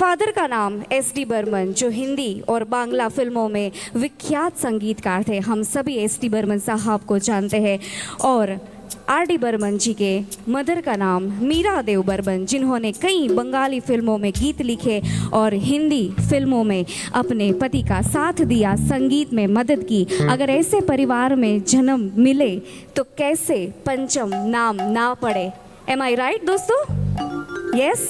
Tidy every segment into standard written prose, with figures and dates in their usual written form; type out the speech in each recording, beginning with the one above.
Father का नाम SD. Burman, जो हिंदी और बांग्ला फिल्मों में विख्यात संगीतकार थे। हम सभी एस.डी. बर्मन साहब को जानते हैं। और आर.डी. बर्मन जी के मदर का नाम मीरा देव बर्मन, जिन्होंने कई बंगाली फिल्मों में गीत लिखे और हिंदी फिल्मों में अपने पति का साथ दिया, संगीत में मदद की। अगर ऐसे परिवार में जन्म मिले तो कैसे पंचम नाम ना पड़े। एम आई राइट दोस्तों? यस,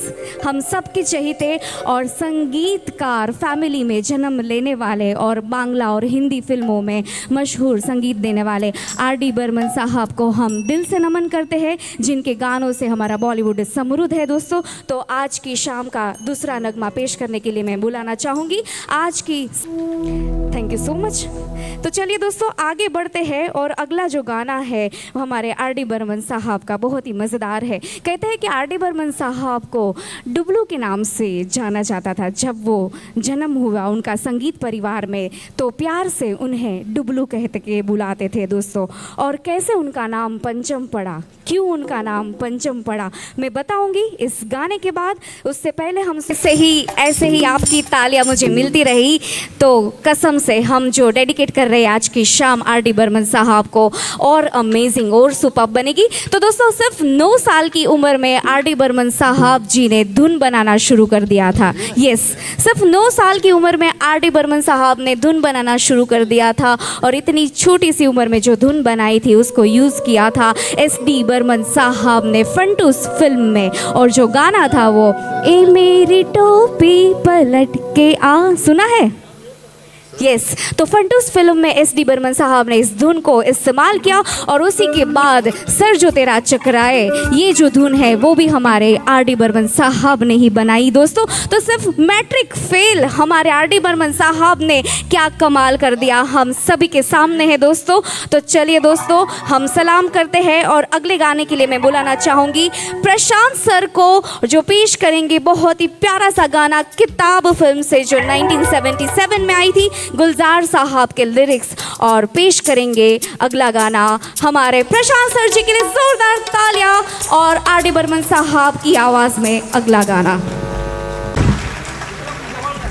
हम सबके चहेते और संगीतकार फैमिली में जन्म लेने वाले और बांग्ला और हिंदी फिल्मों में मशहूर संगीत देने वाले आर.डी. बर्मन साहब को हम दिल से नमन करते हैं, जिनके गानों से हमारा बॉलीवुड समृद्ध है दोस्तों। तो आज की शाम का दूसरा नगमा पेश करने के लिए मैं बुलाना चाहूँगी आज की। Thank you so much. तो चलिए दोस्तों आगे बढ़ते हैं और अगला जो गाना है वो हमारे आर.डी. बर्मन साहब का बहुत ही मज़ेदार है। कहते हैं कि आर.डी. बर्मन साहब को डुबलू के नाम से जाना जाता था। जब वो जन्म हुआ उनका संगीत परिवार में तो प्यार से उन्हें डुबलू कहते के बुलाते थे दोस्तों। और कैसे उनका नाम पंचम पड़ा, क्यों उनका नाम पंचम पड़ा, मैं बताऊंगी इस गाने के बाद। उससे पहले हम ऐसे ही आपकी तालियां मुझे मिलती रही तो कसम से हम जो डेडिकेट कर रहे हैं आज की शाम आर.डी. बर्मन साहब को और अमेजिंग और सुपर्ब बनेगी। तो दोस्तों सिर्फ 9 साल की उम्र में आर.डी. बर्मन साहब जी ने धुन बनाना शुरू कर दिया था। यस, सिर्फ 9 साल की उम्र में आर.डी. बर्मन साहब ने धुन बनाना शुरू कर दिया था और इतनी छोटी सी उम्र में जो धुन बनाई थी उसको यूज़ किया था एस.डी. बर्मन साहब ने फंटूस फिल्म में। और जो गाना था वो ए मेरी टोपी पलट के आ, सुना है? यस, तो फंटूस फिल्म में एस.डी. बर्मन साहब ने इस धुन को इस्तेमाल किया और उसी के बाद सर जो तेरा चकराए, ये जो धुन है वो भी हमारे आर.डी. बर्मन साहब ने ही बनाई दोस्तों। तो सिर्फ मैट्रिक फेल हमारे आर.डी. बर्मन साहब ने क्या कमाल कर दिया हम सभी के सामने है दोस्तों। तो चलिए दोस्तों हम सलाम करते हैं और अगले गाने के लिए मैं बुलाना चाहूँगी प्रशांत सर को, जो पेश करेंगे बहुत ही प्यारा सा गाना किताब फिल्म से, जो 1977 में आई थी, गुलजार साहब के लिरिक्स। और पेश करेंगे अगला गाना हमारे प्रशांत सर जी के लिए जोरदार तालियां और आर.डी. बर्मन साहब की आवाज में अगला गाना।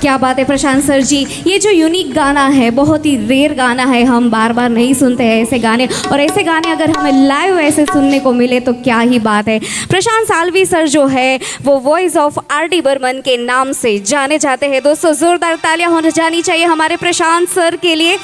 क्या बात है प्रशांत सर जी, ये जो यूनिक गाना है बहुत ही रेयर गाना है, हम बार बार नहीं सुनते हैं ऐसे गाने। और ऐसे गाने अगर हमें लाइव ऐसे सुनने को मिले तो क्या ही बात है। प्रशांत सालवी सर जो है वो वॉइस ऑफ आर.डी. बर्मन के नाम से जाने जाते हैं दोस्तों। जोरदार तालियां होनी जानी चाहिए हमारे प्रशांत सर के लिए,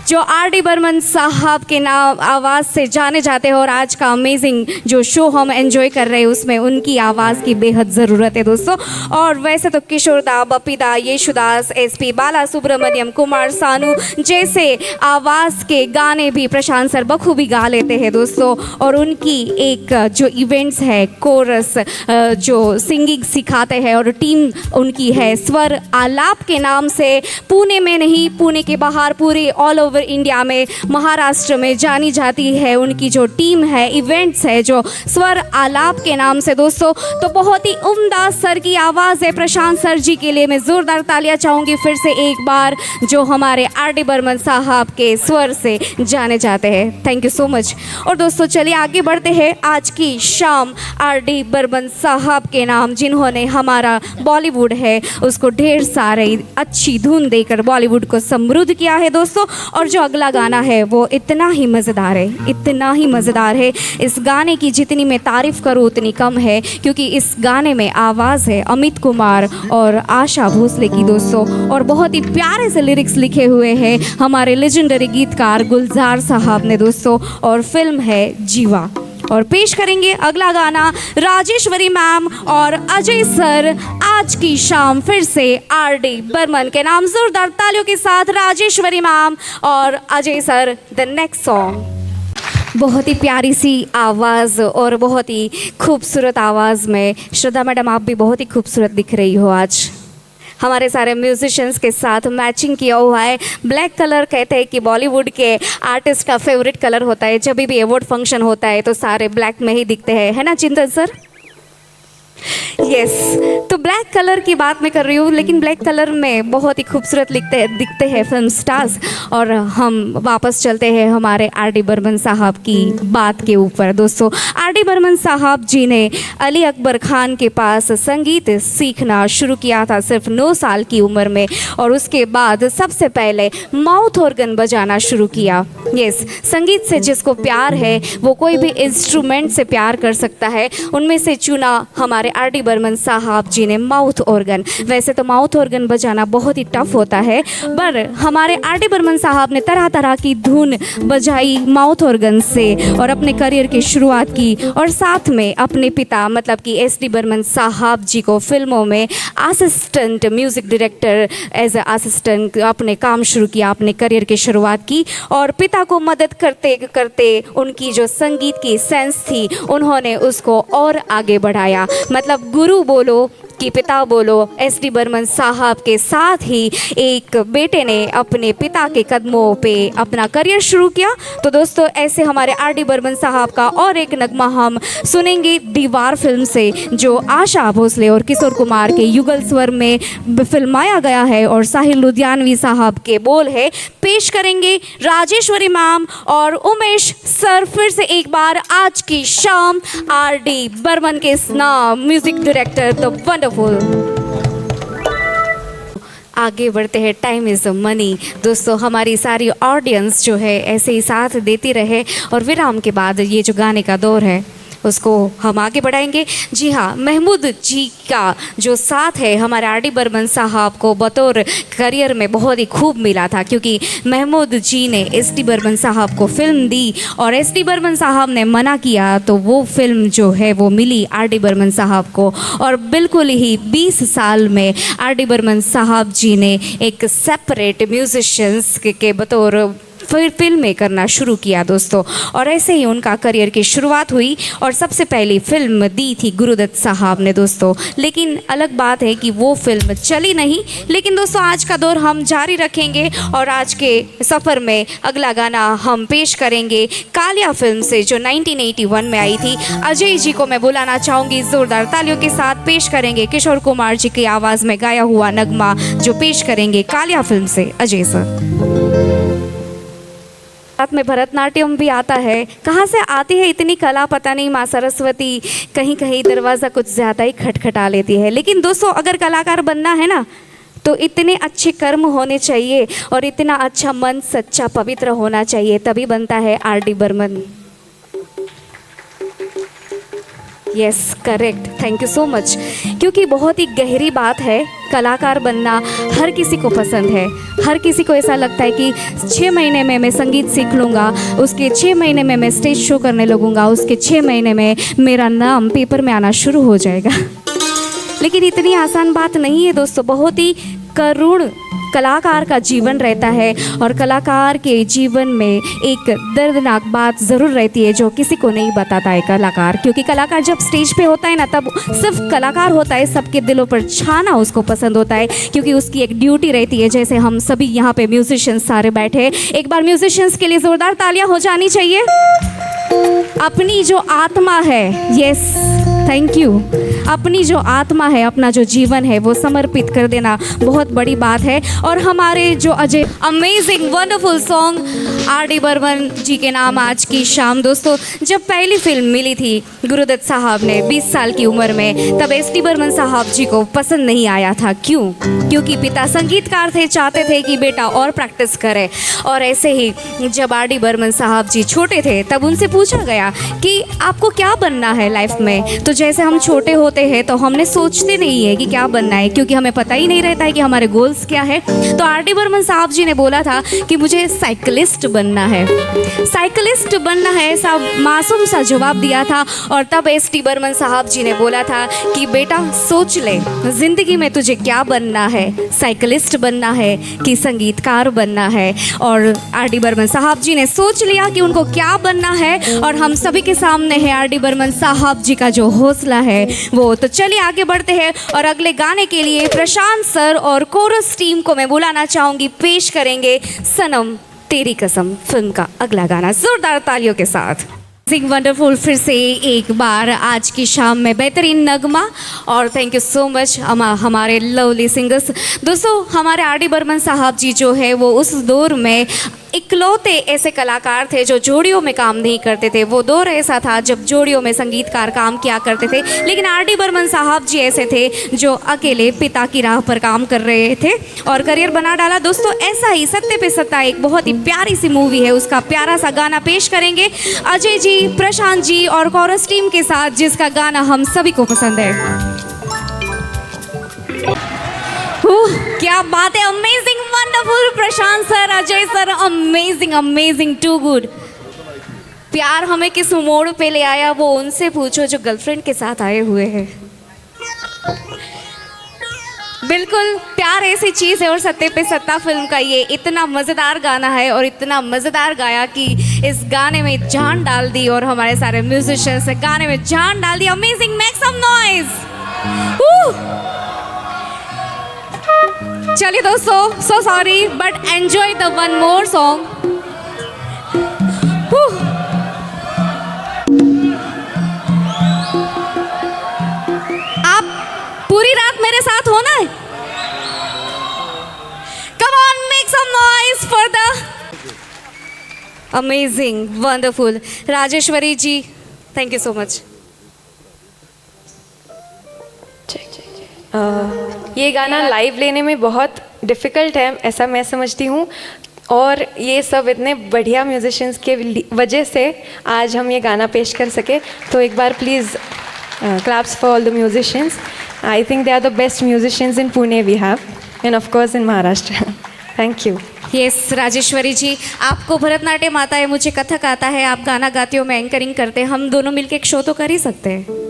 जो आर.डी. बर्मन साहब के नाम आवाज़ से जाने जाते हैं। और आज का अमेजिंग जो शो हम एंजॉय कर रहे हैं उसमें उनकी आवाज़ की बेहद ज़रूरत है दोस्तों। और वैसे तो किशोरदा, बपीदा, येशुदास, एस.पी. बाला सुब्रमण्यम, कुमार सानू जैसे आवाज़ के गाने भी प्रशांत सर बखूबी गा लेते हैं दोस्तों। और उनकी एक जो इवेंट्स है कोरस जो सिंगिंग सिखाते हैं और टीम उनकी है स्वर आलाप के नाम से, पुणे में नहीं पुणे के बाहर पूरे ऑल ओवर इंडिया में, महाराष्ट्र में जानी जाती है उनकी जो टीम है, इवेंट्स है जो स्वर आलाप के नाम से दोस्तों। तो बहुत ही उम्दा सर की आवाज़ है प्रशांत सर जी के लिए मैं ज़ोरदार तालियां चाहूँगी फिर से एक बार, जो हमारे आर.डी. बर्मन साहब के स्वर से जाने जाते हैं। Thank you so much. और दोस्तों चलिए आगे बढ़ते हैं आज की शाम आर.डी. बर्मन साहब के नाम, जिन्होंने हमारा बॉलीवुड है उसको ढेर सारे अच्छी धुन देकर बॉलीवुड को समृद्ध किया है दोस्तों। और जो अगला गाना है वो इतना ही मज़ेदार है, इतना ही मज़ेदार है। इस गाने की जितनी मैं तारीफ़ करूँ उतनी कम है, क्योंकि इस गाने में आवाज़ है अमित कुमार और आशा भोसले की दोस्तों। और बहुत ही प्यारे से लिरिक्स लिखे हुए हैं हमारे लेजेंडरी गीतकार गुलजार साहब ने दोस्तों। और फिल्म है जीवा। और पेश करेंगे अगला गाना राजेश्वरी मैम और अजय सर आज की शाम फिर से आर.डी. बर्मन के नाम। जोरदार तालियों के साथ राजेश्वरी मैम और Ajay sir the next song. बहुत ही प्यारी सी आवाज़ और बहुत ही खूबसूरत आवाज़ में श्रद्धा मैडम आप भी बहुत ही खूबसूरत दिख रही हो आज। हमारे सारे म्यूजिशियंस के साथ मैचिंग किया हुआ है। ब्लैक कलर कहते हैं कि बॉलीवुड के आर्टिस्ट का फेवरेट कलर होता है। जब भी अवार्ड फंक्शन होता है तो सारे ब्लैक में ही दिखते हैं, है ना चिंतन सर? यस, तो ब्लैक कलर की बात मैं कर रही हूँ, लेकिन ब्लैक कलर में बहुत ही खूबसूरत दिखते हैं फिल्म स्टार्स। और हम वापस चलते हैं हमारे आर डी बर्मन साहब की बात के ऊपर। दोस्तों, आर डी बर्मन साहब जी ने अली अकबर खान के पास संगीत सीखना शुरू किया था सिर्फ 9 साल की उम्र में, और उसके बाद सबसे पहले माउथ ऑर्गन बजाना शुरू किया। यस, संगीत से जिसको प्यार है वो कोई भी इंस्ट्रूमेंट से प्यार कर सकता है। उनमें से चुना हमारे आर डी बर्मन साहब जी ने माउथ ऑर्गन। वैसे तो माउथ ऑर्गन बजाना बहुत ही टफ होता है, पर हमारे आर डी बर्मन साहब ने तरह तरह की धुन बजाई माउथ ऑर्गन से और अपने करियर की शुरुआत की। और साथ में अपने पिता मतलब कि एस डी बर्मन साहब जी को फिल्मों में assistant music director as a assistant अपने काम शुरू किया, अपने करियर की शुरुआत की। और पिता को मदद करते करते उनकी जो संगीत की सेंस थी उन्होंने उसको और आगे बढ़ाया। मतलब गुरु बोलो कि पिता बोलो, एस डी बर्मन साहब के साथ ही एक बेटे ने अपने पिता के कदमों पे अपना करियर शुरू किया। तो दोस्तों, ऐसे हमारे आर डी बर्मन साहब का और एक नगमा हम सुनेंगे दीवार फिल्म से, जो आशा भोसले और किशोर कुमार के युगल स्वर में फिल्माया गया है और साहिल लुधियानवी साहब के बोल है। पेश करेंगे राजेश्वरी मैम और उमेश सर। फिर से एक बार आज की शाम आर डी बर्मन के नाम म्यूजिक डायरेक्टर द वंडरफुल। आगे बढ़ते हैं, टाइम इज़ मनी। दोस्तों, हमारी सारी ऑडियंस जो है ऐसे ही साथ देती रहे, और विराम के बाद ये जो गाने का दौर है उसको हम आगे बढ़ाएंगे। जी हाँ, महमूद जी का जो साथ है हमारे आर डी बर्मन साहब को बतौर करियर में बहुत ही खूब मिला था, क्योंकि महमूद जी ने एस डी बर्मन साहब को फिल्म दी और एस डी बर्मन साहब ने मना किया, तो वो फिल्म जो है वो मिली आर डी बर्मन साहब को। और बिल्कुल ही 20 साल में आर डी बर्मन साहब जी ने एक सेपरेट म्यूजिशियंस के बतौर फिर फिल्में करना शुरू किया दोस्तों। और ऐसे ही उनका करियर की शुरुआत हुई और सबसे पहली फिल्म दी थी गुरुदत्त साहब ने दोस्तों। लेकिन अलग बात है कि वो फिल्म चली नहीं। लेकिन दोस्तों, आज का दौर हम जारी रखेंगे और आज के सफ़र में अगला गाना हम पेश करेंगे कालिया फिल्म से, जो 1981 में आई थी। अजय जी को मैं बुलाना चाहूँगी, ज़ोरदार तालियों के साथ पेश करेंगे किशोर कुमार जी की आवाज़ में गाया हुआ नगमा, जो पेश करेंगे कालिया फिल्म से अजय सर। साथ में भरतनाट्यम भी आता है। कहाँ से आती है इतनी कला पता नहीं, माँ सरस्वती कहीं कहीं दरवाज़ा कुछ ज़्यादा ही खटखटा लेती है। लेकिन दोस्तों, अगर कलाकार बनना है ना, तो इतने अच्छे कर्म होने चाहिए और इतना अच्छा मन सच्चा पवित्र होना चाहिए, तभी बनता है R D Burman. Yes, correct, thank you so much. क्योंकि बहुत ही गहरी बात है, कलाकार बनना हर किसी को पसंद है। हर किसी को ऐसा लगता है कि 6 महीने में मैं संगीत सीख लूँगा, उसके 6 महीने में मैं स्टेज शो करने लगूँगा, उसके 6 महीने में मेरा नाम पेपर में आना शुरू हो जाएगा। लेकिन इतनी आसान बात नहीं है दोस्तों। बहुत ही करुण कलाकार का जीवन रहता है, और कलाकार के जीवन में एक दर्दनाक बात ज़रूर रहती है जो किसी को नहीं बताता है कलाकार। क्योंकि कलाकार जब स्टेज पे होता है ना, तब सिर्फ कलाकार होता है, सबके दिलों पर छाना उसको पसंद होता है, क्योंकि उसकी एक ड्यूटी रहती है। जैसे हम सभी यहाँ पे म्यूजिशियंस सारे बैठे, एक बार म्यूजिशियंस के लिए ज़ोरदार तालियां हो जानी चाहिए। अपनी जो आत्मा है, यस थैंक यू, अपनी जो आत्मा है, अपना जो जीवन है, वो समर्पित कर देना बहुत बड़ी बात है। और हमारे जो Ajay amazing wonderful song R D Burman ji के नाम आज की शाम। दोस्तों, जब पहली फिल्म मिली थी गुरुदत्त साहब ने 20 साल की उम्र में, तब एस डी बर्मन साहब जी को पसंद नहीं आया था। क्यों? क्योंकि पिता संगीतकार थे, चाहते थे कि बेटा और प्रैक्टिस करे। और ऐसे ही जब आर डी बर्मन साहब जी छोटे थे, तब उनसे पूछा गया कि आपको क्या बनना है लाइफ में। तो जैसे हम छोटे होते हैं तो हमने सोचते नहीं है कि क्या बनना है, क्योंकि हमें पता ही नहीं रहता है कि हमारे गोल्स क्या है। तो आर डी बर्मन साहब जी ने बोला था कि मुझे साइकिलिस्ट बनना है, साइकिलिस्ट बनना है, ऐसा मासूम सा जवाब दिया था। और तब एस डी बर्मन साहब जी ने बोला था कि बेटा सोच ले, जिंदगी में तुझे क्या बनना है, साइकिलिस्ट बनना है कि संगीतकार बनना है। और आर डी बर्मन साहब जी ने सोच लिया कि उनको क्या बनना है, और हम सभी के सामने है आर डी बर्मन साहब जी का जो हौसला है वो। तो चलिए आगे बढ़ते हैं और अगले गाने के लिए प्रशांत सर और कोरस टीम को मैं बुलाना चाहूंगी। पेश करेंगे सनम तेरी कसम फिल्म का अगला गाना, जोरदार तालियों के साथ। सिंग वंडरफुल फिर से एक बार आज की शाम में बेहतरीन नगमा और थैंक यू सो मच हमारे लवली सिंगर्स। दोस्तों हमारे आर डी बर्मन साहब जी जो है वो उस दौर में इकलौते ऐसे कलाकार थे जो जोड़ियों में काम नहीं करते थे। वो दौर ऐसा था जब जोड़ियों में संगीतकार काम किया करते थे, लेकिन आर डी बर्मन साहब जी ऐसे थे जो अकेले पिता की राह पर काम कर रहे थे और करियर बना डाला। दोस्तों ऐसा ही सत्ते पे सत्ता एक बहुत ही प्यारी सी मूवी है, उसका प्यारा सा गाना पेश करेंगे अजय जी, प्रशांत जी और कोरस टीम के साथ, जिसका गाना हम सभी को पसंद है। क्या बात है, amazing wonderful Prashant sir, Ajay sir, amazing amazing, too good. प्यार हमें किस मोड़ पे ले आया वो उनसे पूछो जो गर्लफ्रेंड के साथ आए हुए हैं। बिल्कुल प्यार ऐसी चीज़ है और सत्ते पे सत्ता फिल्म का ये इतना मज़ेदार गाना है और इतना मज़ेदार गाया कि इस गाने में जान डाल दी और हमारे सारे म्यूजिशियंस गाने में जान डाल दी। Amazing, make some noise. चलिए दोस्तों, so sorry but enjoy the one more song. आप पूरी रात मेरे साथ हो ना? Come on, make some noise for the amazing wonderful Rajeshwari ji, thank you so much. ये गाना लाइव लेने में बहुत डिफ़िकल्ट है, ऐसा मैं समझती हूँ, और ये सब इतने बढ़िया म्यूजिशियंस के वजह से आज हम ये गाना पेश कर सके। तो एक बार please claps for all the musicians. I think they are the best musicians in Pune we have, and of course in Maharashtra. Thank you. Yes Rajeshwari ji, आपको भरतनाट्यम आता है, मुझे कथक आता है, आप गाना गाते हो, मैं एंकरिंग करते हैं, हम दोनों मिलकर एक शो तो कर ही सकते हैं।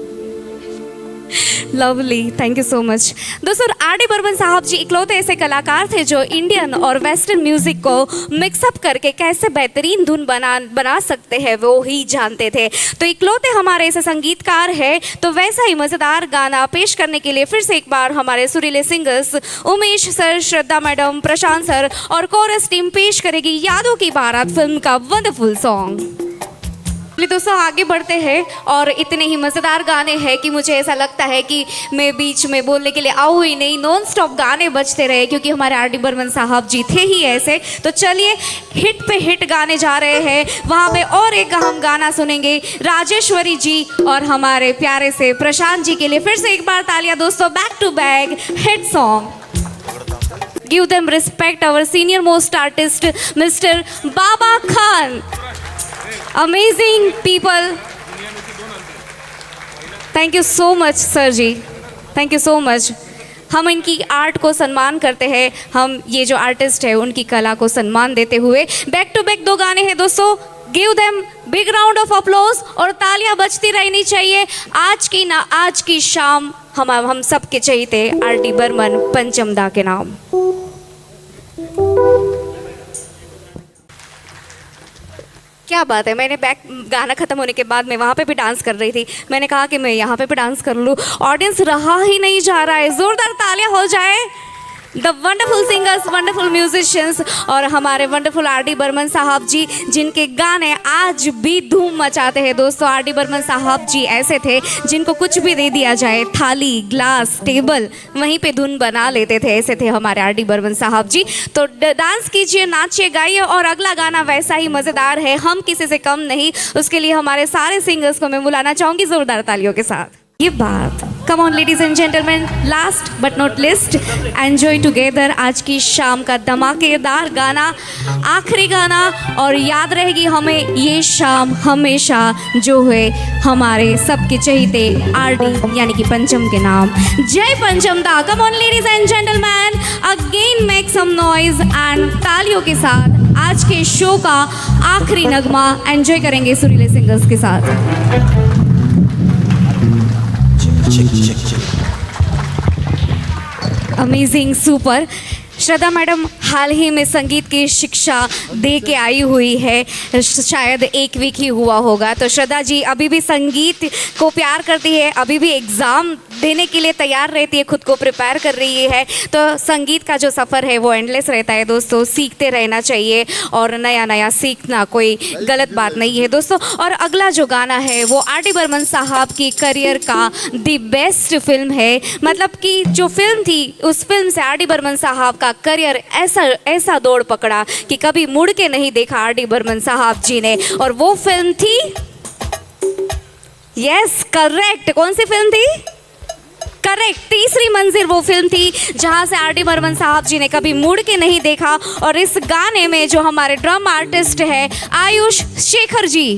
Lovely, thank you so much. दोस्तों आर डी बर्मन साहब जी इकलौते ऐसे कलाकार थे जो इंडियन और वेस्टर्न म्यूजिक को मिक्सअप करके कैसे बेहतरीन धुन बना सकते हैं वो ही जानते थे। तो इकलौते हमारे ऐसे संगीतकार हैं, तो वैसा ही मज़ेदार गाना पेश करने के लिए फिर से एक बार हमारे सुरीले सिंगर्स उमेश सर, श्रद्धा मैडम, प्रशांत सर और कोरस टीम पेश करेगी यादों की बारात फिल्म का वंडरफुल सॉन्ग। दोस्तों आगे बढ़ते हैं और इतने ही मज़ेदार गाने हैं कि मुझे ऐसा लगता है कि मैं बीच में बोलने के लिए आऊँ ही नहीं, नॉन स्टॉप गाने बजते रहे क्योंकि हमारे आर डी बर्मन साहब जी थे ही ऐसे। तो चलिए हिट पे हिट गाने जा रहे हैं, वहाँ पे और एक हम गाना सुनेंगे राजेश्वरी जी और हमारे प्यारे से प्रशांत जी के लिए। फिर से एक बार तालियां दोस्तों, back to back hit song. Give them respect our senior most artist mister Baba Khan. Amazing people. Thank you so much sir ji, thank you so much. हम इनकी आर्ट को सम्मान करते हैं, हम ये जो आर्टिस्ट है उनकी कला को सम्मान देते हुए बैक टू बैक दो गाने हैं दोस्तों। Give them big round of applause और तालियां बजती रहनी चाहिए। आज की शाम हम सब के चहीते आर डी बर्मन पंचमदा के नाम। क्या बात है, मैंने बैक गाना ख़त्म होने के बाद मैं वहाँ पे भी डांस कर रही थी, मैंने कहा कि मैं यहाँ पे भी डांस कर लूँ। ऑडियंस रहा ही नहीं जा रहा है, ज़ोरदार तालियां हो जाए। The wonderful singers, wonderful musicians और हमारे वंडरफुल आर डी बर्मन साहब जी जिनके गाने आज भी धूम मचाते हैं। दोस्तों आर डी बर्मन साहब जी ऐसे थे जिनको कुछ भी दे दिया जाए, थाली, ग्लास, टेबल, वहीं पे धुन बना लेते थे, ऐसे थे हमारे आर डी बर्मन साहब जी। तो डांस कीजिए, नाचिए, गाइए और अगला गाना वैसा ही मज़ेदार है, हम किसी से कम नहीं। उसके लिए हमारे सारे सिंगर्स को मैं बुलाना चाहूँगी ज़ोरदार तालियों के साथ। ये बात, कम on ladies and gentleman, last but not list, enjoy together आज की शाम का धमाकेदार गाना, आखिरी गाना, और याद रहेगी हमें ये शाम हमेशा जो है हमारे सबके चहीते आर डी यानी कि पंचम के नाम। जय पंचमदा। Come on ladies and gentleman, again make some noise and तालियों के साथ आज के शो का आखिरी नगमा एंजॉय करेंगे सुरीले सिंगर्स के साथ। Amazing, super. श्रद्धा मैडम हाल ही में संगीत की शिक्षा दे के आई हुई है, शायद एक वीक ही हुआ होगा। तो श्रद्धा जी अभी भी संगीत को प्यार करती है, अभी भी एग्ज़ाम देने के लिए तैयार रहती है, खुद को प्रिपेयर कर रही है। तो संगीत का जो सफ़र है वो एंडलेस रहता है दोस्तों, सीखते रहना चाहिए और नया नया सीखना कोई गलत बात नहीं है दोस्तों। और अगला जो गाना है वो आर डी बर्मन साहब की करियर का दी बेस्ट फिल्म है। मतलब कि जो फिल्म थी उस फिल्म से आर डी बर्मन साहब का करियर ऐसा दौड़ पकड़ा कि कभी मुड़ के नहीं देखा आर डी बर्मन साहब जी ने। और वो फिल्म थी, यस करेक्ट, कौन सी फिल्म थी? करेक्ट, तीसरी मंजिल वो फिल्म थी जहां से आर डी बर्मन साहब जी ने कभी मुड़ के नहीं देखा। और इस गाने में जो हमारे ड्रम आर्टिस्ट है आयुष शेखर जी,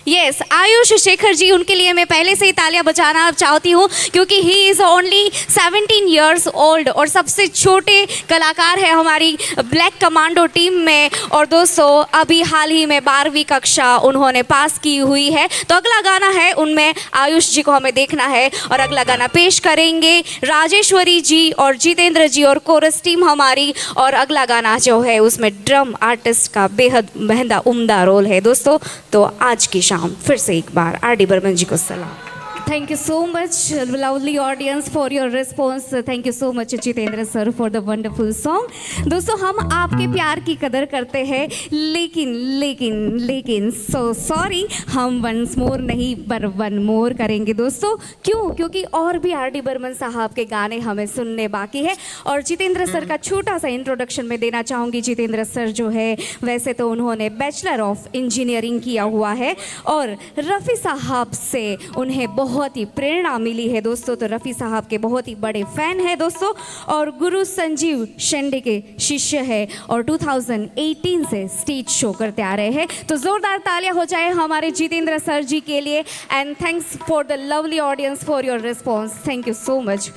यस आयुष शेखर जी, उनके लिए मैं पहले से ही तालियां बजाना चाहती हूँ क्योंकि he is only 17 years old और सबसे छोटे कलाकार है हमारी ब्लैक कमांडो टीम में। और दोस्तों अभी हाल ही में 12वीं कक्षा उन्होंने पास की हुई है। तो अगला गाना है उनमें आयुष जी को हमें देखना है और अगला गाना पेश करेंगे राजेश्वरी जी और जितेंद्र जी और कोरस टीम हमारी। और अगला गाना जो है उसमें ड्रम आर्टिस्ट का बेहद महंगा उम्दा रोल है दोस्तों। तो आज की शाम फिर से एक बार आर डी बर्मन जी को सलाम। Thank you so much, lovely audience, for your response. Thank you so much, Jitendra sir, for the wonderful song. दोस्तों हम आपके प्यार की कदर करते हैं, लेकिन so sorry, हम once more नहीं पर one more करेंगे दोस्तों। क्यों? क्योंकि और भी आर डी बर्मन साहब के गाने हमें सुनने बाकी है। और जितेंद्र सर का छोटा सा इंट्रोडक्शन मैं देना चाहूँगी। जितेंद्र सर जो है वैसे तो उन्होंने बैचलर ऑफ इंजीनियरिंग किया हुआ है और रफ़ी साहब से उन्हें बहुत ही प्रेरणा मिली है दोस्तों। तो रफ़ी साहब के बहुत ही बड़े फ़ैन है दोस्तों और गुरु संजीव शेंडे के शिष्य है और 2018 से स्टेज शो करते आ रहे हैं। तो ज़ोरदार तालियां हो जाए हमारे जितेंद्र सर जी के लिए। And thanks for the lovely audience for your response, thank you so much.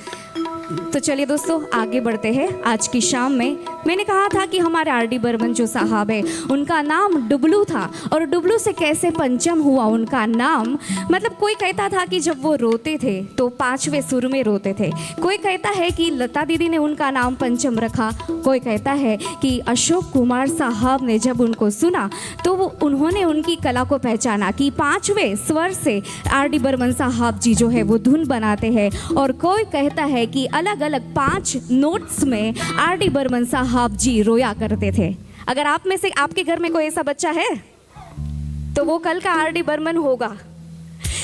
तो चलिए दोस्तों आगे बढ़ते हैं। आज की शाम में मैंने कहा था कि हमारे आर डी बर्मन जो साहब है उनका नाम डुबलू था और डुबलू से कैसे पंचम हुआ उनका नाम। मतलब कोई कहता था कि जब वो रोते थे तो 5वें सुर में रोते थे, कोई कहता है कि लता दीदी ने उनका नाम पंचम रखा, कोई कहता है कि अशोक कुमार साहब ने जब उनको सुना तो वो उन्होंने उनकी कला को पहचाना कि 5वें स्वर से आर डी बर्मन साहब जी जो है वो धुन बनाते हैं। और कोई कहता है कि अलग अलग 5 नोट्स में आर डी बर्मन साहब जी रोया करते थे। अगर आप में से आपके घर में कोई ऐसा बच्चा है तो वो कल का आर डी बर्मन होगा।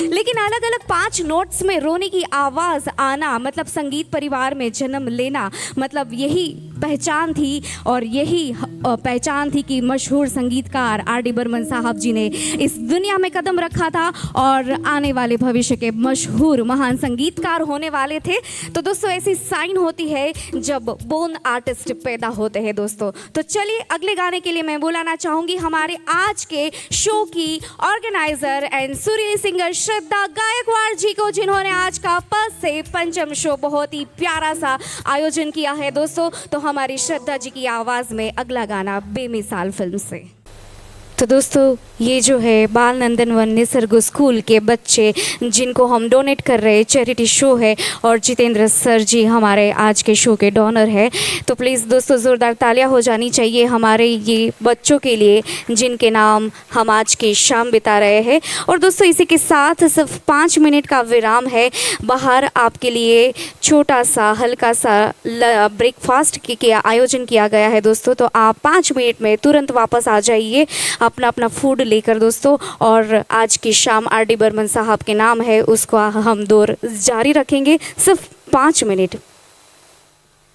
लेकिन अलग अलग 5 नोट्स में रोने की आवाज़ आना मतलब संगीत परिवार में जन्म लेना, मतलब यही पहचान थी। और यही पहचान थी कि मशहूर संगीतकार आर डी बर्मन साहब जी ने इस दुनिया में कदम रखा था और आने वाले भविष्य के मशहूर महान संगीतकार होने वाले थे। तो दोस्तों ऐसी साइन होती है जब बोर्न आर्टिस्ट पैदा होते हैं दोस्तों। तो चलिए अगले गाने के लिए मैं बुलाना चाहूँगी हमारे आज के शो की ऑर्गेनाइजर एंड सुरीली सिंगर श्रद्धा गायकवाड़ जी को, जिन्होंने आज का प से पंचम शो बहुत ही प्यारा सा आयोजन किया है दोस्तों। तो हमारी श्रद्धा जी की आवाज़ में अगला गाना बेमिसाल फिल्म से। तो दोस्तों ये जो है बाल नंदन वन निसर्ग स्कूल के बच्चे जिनको हम डोनेट कर रहे हैं, चैरिटी शो है और जितेंद्र सर जी हमारे आज के शो के डोनर है। तो प्लीज़ दोस्तों ज़ोरदार तालियां हो जानी चाहिए हमारे ये बच्चों के लिए जिनके नाम हम आज की शाम बिता रहे हैं। और दोस्तों इसी के साथ सिर्फ 5 मिनट का विराम है। बाहर आपके लिए छोटा सा हल्का सा ब्रेकफास्ट के आयोजन किया गया है दोस्तों। तो आप 5 मिनट में तुरंत वापस आ जाइए अपना फूड लेकर दोस्तों। और आज की शाम आर डी बर्मन साहब के नाम है उसको हम दौर जारी रखेंगे सिर्फ 5 minute.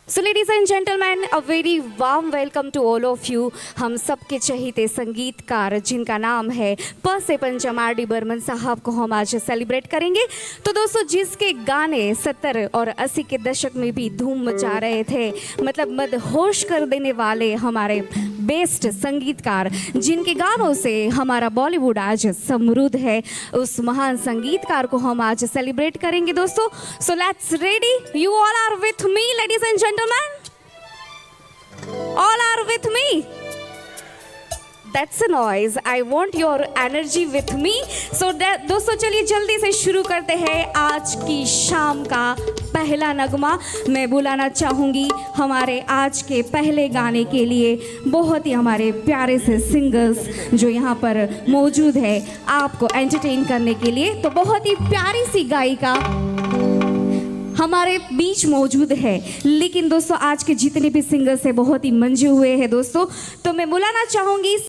So ladies and gentleman, a very warm welcome to all of you. हम सबके चहीते संगीतकार जिनका नाम है प से पंचम आर डी बर्मन साहब को हम आज सेलिब्रेट करेंगे। तो दोस्तों जिसके गाने 70 और 80 के दशक में भी धूम मचा रहे थे, मतलब मदहोश कर देने वाले हमारे बेस्ट संगीतकार जिनके गानों से हमारा बॉलीवुड आज समृद्ध है, उस महान संगीतकार को हम आज सेलिब्रेट करेंगे दोस्तों। So let's ready, you all are with me ladies and gentleman, all are with me, that's a noise, I want your energy with me। so दोस्तों चलिए जल्दी से शुरू करते हैं आज की शाम का पहला नगमा। मैं बुलाना चाहूँगी हमारे आज के पहले गाने के लिए बहुत ही हमारे प्यारे से सिंगर्स जो यहाँ पर मौजूद है आपको एंटरटेन करने के लिए। तो बहुत ही प्यारी सी गायिका हमारे बीच मौजूद है। लेकिन दोस्तों आज के जितने भी सिंगर्स हैं बहुत ही मंजे हुए हैं दोस्तों। तो मैं बुलाना चाहूँगी